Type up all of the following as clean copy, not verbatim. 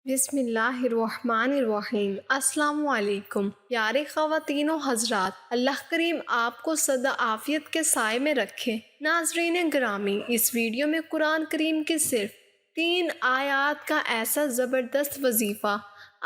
بسم اللہ الرحمن الرحیم۔ السلام علیکم پیارے خواتین و حضرات، اللہ کریم آپ کو سدا عافیت کے سائے میں رکھے۔ ناظرین گرامی، اس ویڈیو میں قرآن کریم کی صرف 3 آیات کا ایسا زبردست وظیفہ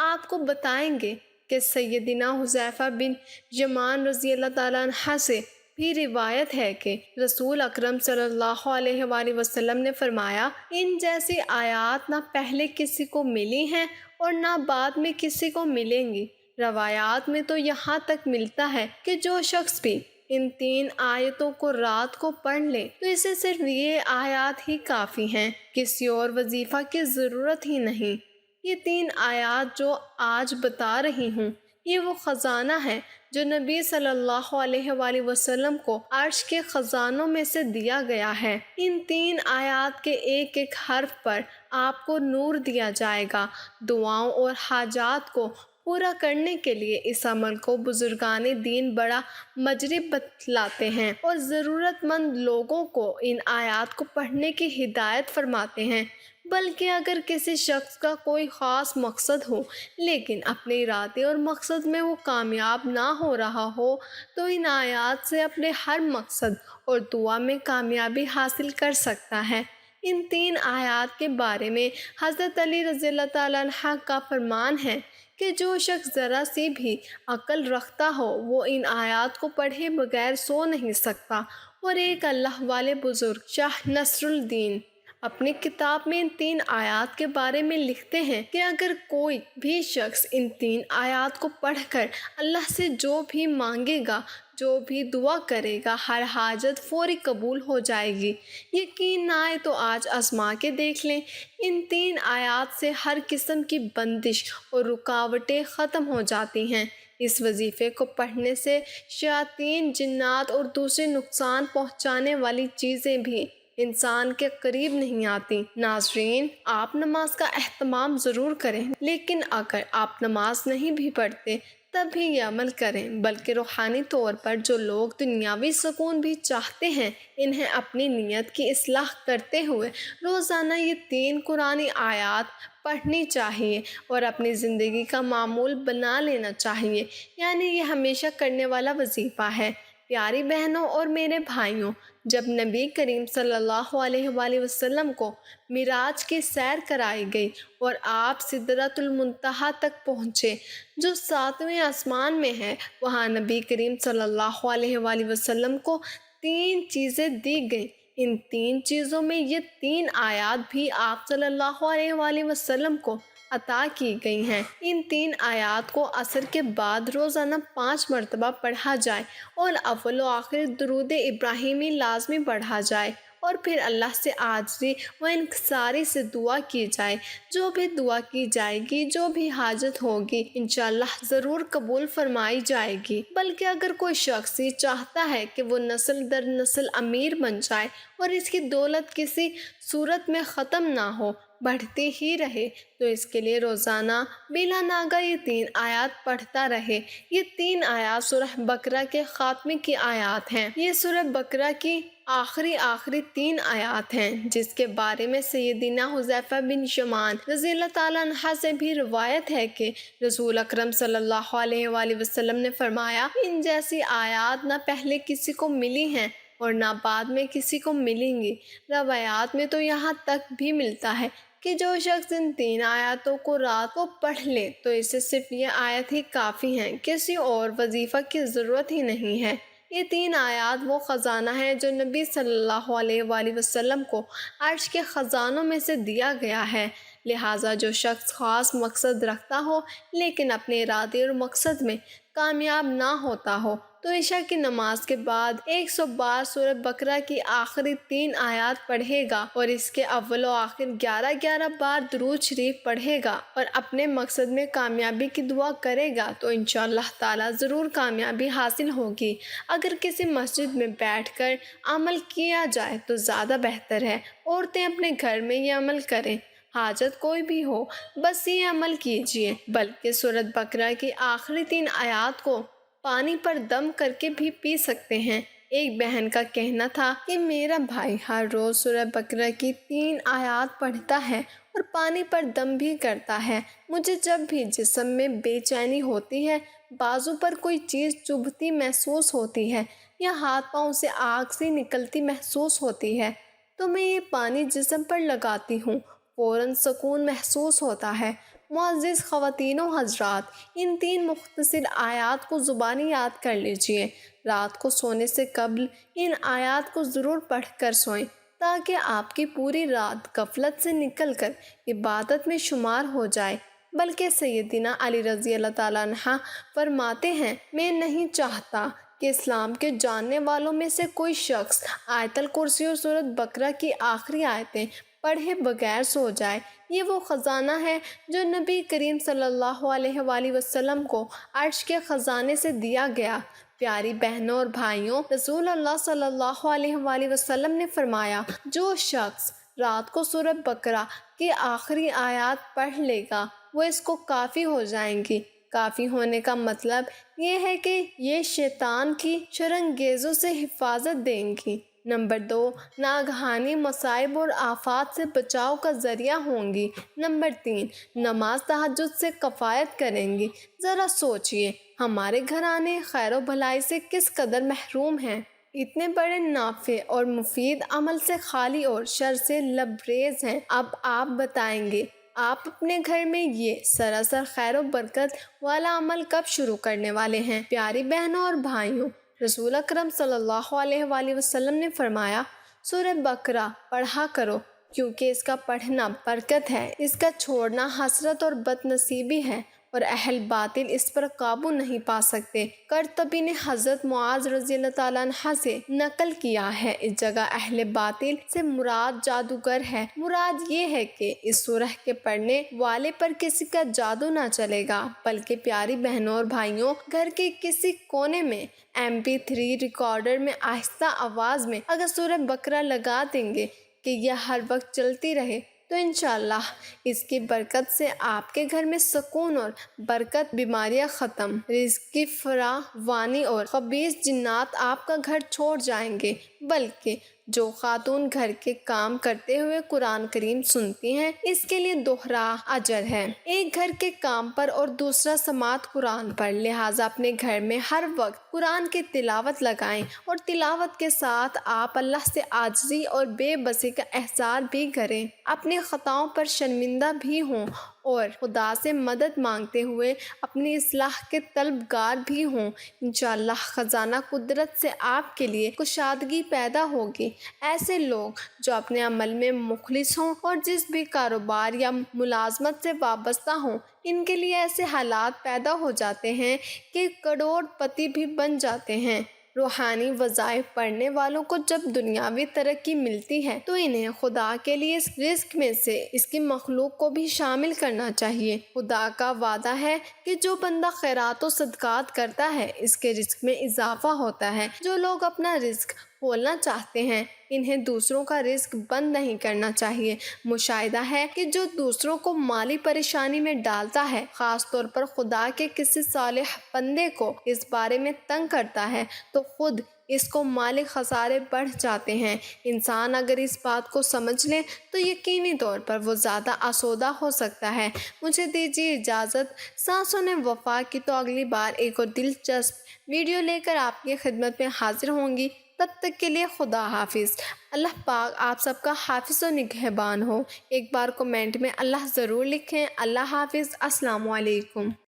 آپ کو بتائیں گے کہ سیدنا حذیفہ بن یمان رضی اللہ تعالیٰ عنہ سے بھی روایت ہے کہ رسول اکرم صلی اللہ علیہ وآلہ وسلم نے فرمایا، ان جیسی آیات نہ پہلے کسی کو ملی ہیں اور نہ بعد میں کسی کو ملیں گی۔ روایات میں تو یہاں تک ملتا ہے کہ جو شخص بھی ان 3 آیتوں کو رات کو پڑھ لے تو اسے صرف یہ آیات ہی کافی ہیں، کسی اور وظیفہ کی ضرورت ہی نہیں۔ یہ 3 آیات جو آج بتا رہی ہوں، یہ وہ خزانہ ہے جو نبی صلی اللہ علیہ وآلہ وسلم کو عرش کے خزانوں میں سے دیا گیا ہے۔ ان 3 آیات کے ایک ایک حرف پر آپ کو نور دیا جائے گا۔ دعاؤں اور حاجات کو پورا کرنے کے لیے اس عمل کو بزرگان دین بڑا مجرب بتلاتے ہیں اور ضرورت مند لوگوں کو ان آیات کو پڑھنے کی ہدایت فرماتے ہیں۔ بلکہ اگر کسی شخص کا کوئی خاص مقصد ہو لیکن اپنے ارادے اور مقصد میں وہ کامیاب نہ ہو رہا ہو تو ان آیات سے اپنے ہر مقصد اور دعا میں کامیابی حاصل کر سکتا ہے۔ ان 3 آیات کے بارے میں حضرت علی رضی اللہ تعالیٰ عنہ کا فرمان ہے کہ جو شخص ذرا سی بھی عقل رکھتا ہو وہ ان آیات کو پڑھے بغیر سو نہیں سکتا۔ اور ایک اللہ والے بزرگ شاہ نصر الدین اپنی کتاب میں ان 3 آیات کے بارے میں لکھتے ہیں کہ اگر کوئی بھی شخص ان 3 آیات کو پڑھ کر اللہ سے جو بھی مانگے گا، جو بھی دعا کرے گا، ہر حاجت فوری قبول ہو جائے گی۔ یقین نہ آئے تو آج آزما کے دیکھ لیں۔ ان 3 آیات سے ہر قسم کی بندش اور رکاوٹیں ختم ہو جاتی ہیں۔ اس وظیفے کو پڑھنے سے شیاطین، جنات اور دوسرے نقصان پہنچانے والی چیزیں بھی انسان کے قریب نہیں آتی۔ ناظرین، آپ نماز کا اہتمام ضرور کریں، لیکن اگر آپ نماز نہیں بھی پڑھتے تب بھی یہ عمل کریں، بلکہ روحانی طور پر جو لوگ دنیاوی سکون بھی چاہتے ہیں انہیں اپنی نیت کی اصلاح کرتے ہوئے روزانہ یہ 3 قرآنی آیات پڑھنی چاہیے اور اپنی زندگی کا معمول بنا لینا چاہیے، یعنی یہ ہمیشہ کرنے والا وظیفہ ہے۔ پیاری بہنوں اور میرے بھائیوں، جب نبی کریم صلی اللہ علیہ وآلہ وسلم کو معراج کی سیر کرائی گئی اور آپ سدرۃ المنتہا تک پہنچے جو 7ویں آسمان میں ہے، وہاں نبی کریم صلی اللہ علیہ وآلہ وسلم کو 3 چیزیں دی گئیں۔ ان 3 چیزوں میں یہ 3 آیات بھی آپ صلی اللہ علیہ وآلہ وسلم کو عطا کی گئی ہیں۔ ان 3 آیات کو عصر کے بعد روزانہ 5 مرتبہ پڑھا جائے اور اول و آخر درود ابراہیمی لازمی پڑھا جائے اور پھر اللہ سے عاجزی و انکساری سے دعا کی جائے۔ جو بھی دعا کی جائے گی، جو بھی حاجت ہوگی، انشاءاللہ ضرور قبول فرمائی جائے گی۔ بلکہ اگر کوئی شخص یہ چاہتا ہے کہ وہ نسل در نسل امیر بن جائے اور اس کی دولت کسی صورت میں ختم نہ ہو، بڑھتی ہی رہے، تو اس کے لیے روزانہ بلا ناگہ یہ 3 آیات پڑھتا رہے۔ یہ 3 آیات سورہ بقرہ کے خاتمے کی آیات ہیں۔ یہ سورہ بقرہ کی آخری 3 آیات ہیں، جس کے بارے میں سیدنا حذیفہ بن یمان رضی اللہ تعالیٰ عنہ سے بھی روایت ہے کہ رسول اکرم صلی اللہ علیہ وآلہ وسلم نے فرمایا، ان جیسی آیات نہ پہلے کسی کو ملی ہیں اور نہ بعد میں کسی کو ملیں گی۔ روایات میں تو یہاں تک بھی ملتا ہے کہ جو شخص ان 3 آیاتوں کو رات کو پڑھ لے تو اسے صرف یہ آیت ہی کافی ہیں، کسی اور وظیفہ کی ضرورت ہی نہیں ہے۔ یہ 3 آیات وہ خزانہ ہے جو نبی صلی اللہ علیہ وآلہ وسلم کو عرش کے خزانوں میں سے دیا گیا ہے۔ لہٰذا جو شخص خاص مقصد رکھتا ہو لیکن اپنے ارادے اور مقصد میں کامیاب نہ ہوتا ہو تو عشاء کی نماز کے بعد 100 بار سورہ بقرہ کی آخری 3 آیات پڑھے گا اور اس کے اول و آخر 11 بار درود شریف پڑھے گا اور اپنے مقصد میں کامیابی کی دعا کرے گا تو انشاءاللہ تعالیٰ ضرور کامیابی حاصل ہوگی۔ اگر کسی مسجد میں بیٹھ کر عمل کیا جائے تو زیادہ بہتر ہے۔ عورتیں اپنے گھر میں یہ عمل کریں، حاجت کوئی بھی ہو، بس یہ عمل کیجیے۔ بلکہ سورہ بقرہ کی آخری 3 آیات کو پانی پر دم کر کے بھی پی سکتے ہیں۔ ایک بہن کا کہنا تھا کہ میرا بھائی ہر روز سورہ بقرہ کی 3 آیات پڑھتا ہے اور پانی پر دم بھی کرتا ہے۔ مجھے جب بھی جسم میں بے چینی ہوتی ہے، بازو پر کوئی چیز چبھتی محسوس ہوتی ہے یا ہاتھ پاؤں سے آگ سی نکلتی محسوس ہوتی ہے تو میں یہ پانی جسم پر لگاتی ہوں، فوراً سکون محسوس ہوتا ہے۔ معزز خواتین و حضرات، ان 3 مختصر آیات کو زبانی یاد کر لیجئے۔ رات کو سونے سے قبل ان آیات کو ضرور پڑھ کر سوئیں تاکہ آپ کی پوری رات غفلت سے نکل کر عبادت میں شمار ہو جائے۔ بلکہ سیدنا علی رضی اللہ تعالیٰ عنہ فرماتے ہیں، میں نہیں چاہتا کہ اسلام کے جاننے والوں میں سے کوئی شخص آیت الکرسی اور سورۃ بقرہ کی آخری آیتیں پڑھے بغیر سو جائے۔ یہ وہ خزانہ ہے جو نبی کریم صلی اللہ علیہ وآلہ وسلم کو عرش کے خزانے سے دیا گیا۔ پیاری بہنوں اور بھائیوں، رسول اللہ صلی اللہ علیہ وآلہ وسلم نے فرمایا، جو شخص رات کو سورۃ بقرہ کی آخری آیات پڑھ لے گا وہ اس کو کافی ہو جائیں گی۔ کافی ہونے کا مطلب یہ ہے کہ یہ شیطان کی شرانگیزوں سے حفاظت دیں گی۔ نمبر 2، ناگہانی مصائب اور آفات سے بچاؤ کا ذریعہ ہوں گی۔ نمبر 3، نماز تہجد سے کفایت کریں گی۔ ذرا سوچئے، ہمارے گھرانے خیر و بھلائی سے کس قدر محروم ہیں۔ اتنے بڑے نافع اور مفید عمل سے خالی اور شر سے لبریز ہیں۔ اب آپ بتائیں گے، آپ اپنے گھر میں یہ سراسر خیر و برکت والا عمل کب شروع کرنے والے ہیں؟ پیاری بہنوں اور بھائیوں، رسول اکرم صلی اللہ علیہ وآلہ وسلم نے فرمایا، سورۃ بقرہ پڑھا کرو، کیونکہ اس کا پڑھنا برکت ہے، اس کا چھوڑنا حسرت اور بد نصیبی ہے، اور اہل باطل اس پر قابو نہیں پا سکتے۔ قرطبی نے حضرت معاذ رضی اللہ تعالیٰ عنہ سے نقل کیا ہے، اس جگہ اہل باطل سے مراد جادوگر ہے۔ مراد یہ ہے کہ اس سورہ کے پڑھنے والے پر کسی کا جادو نہ چلے گا، بلکہ پیاری بہنوں اور بھائیوں، گھر کے کسی کونے میں MP3 ریکارڈر میں آہستہ آواز میں اگر سورۃ بقرہ لگا دیں گے کہ یہ ہر وقت چلتی رہے تو انشاءاللہ اس کی برکت سے آپ کے گھر میں سکون اور برکت، بیماریاں ختم، رزق کی فراوانی اور خبیث جنات آپ کا گھر چھوڑ جائیں گے۔ بلکہ جو خاتون گھر کے کام کرتے ہوئے قرآن کریم سنتی ہیں، اس کے لیے دوہرا اجر ہے، ایک گھر کے کام پر اور دوسرا سماعت قرآن پر۔ لہٰذا اپنے گھر میں ہر وقت قرآن کی تلاوت لگائیں، اور تلاوت کے ساتھ آپ اللہ سے عاجزی اور بے بسی کا احساس بھی کریں، اپنی خطاؤں پر شرمندہ بھی ہوں اور خدا سے مدد مانگتے ہوئے اپنی اصلاح کے طلبگار بھی ہوں۔ انشاءاللہ خزانہ قدرت سے آپ کے لیے کشادگی پیدا ہوگی۔ ایسے لوگ جو اپنے عمل میں مخلص ہوں اور جس بھی کاروبار یا ملازمت سے وابستہ ہوں، ان کے لیے ایسے حالات پیدا ہو جاتے ہیں کہ کروڑ پتی بھی بن جاتے ہیں۔ روحانی وظائف پڑھنے والوں کو جب دنیاوی ترقی ملتی ہے تو انہیں خدا کے لیے اس رزق میں سے اس کی مخلوق کو بھی شامل کرنا چاہیے۔ خدا کا وعدہ ہے کہ جو بندہ خیرات و صدقات کرتا ہے اس کے رزق میں اضافہ ہوتا ہے۔ جو لوگ اپنا رزق کھولنا چاہتے ہیں انہیں دوسروں کا رزق بند نہیں کرنا چاہیے۔ مشاہدہ ہے کہ جو دوسروں کو مالی پریشانی میں ڈالتا ہے، خاص طور پر خدا کے کسی صالح بندے کو اس بارے میں تنگ کرتا ہے، تو خود اس کو مالی خسارے بڑھ جاتے ہیں۔ انسان اگر اس بات کو سمجھ لے تو یقینی طور پر وہ زیادہ آسودہ ہو سکتا ہے۔ مجھے دیجیے اجازت، سانسوں نے وفا کی تو اگلی بار ایک اور دلچسپ ویڈیو لے کر آپ کی خدمت میں حاضر ہوں گی۔ تب تک کے لیے خدا حافظ۔ اللہ پاک آپ سب کا حافظ و نگہبان ہو۔ ایک بار کمنٹ میں اللہ ضرور لکھیں۔ اللہ حافظ۔ السلام علیکم۔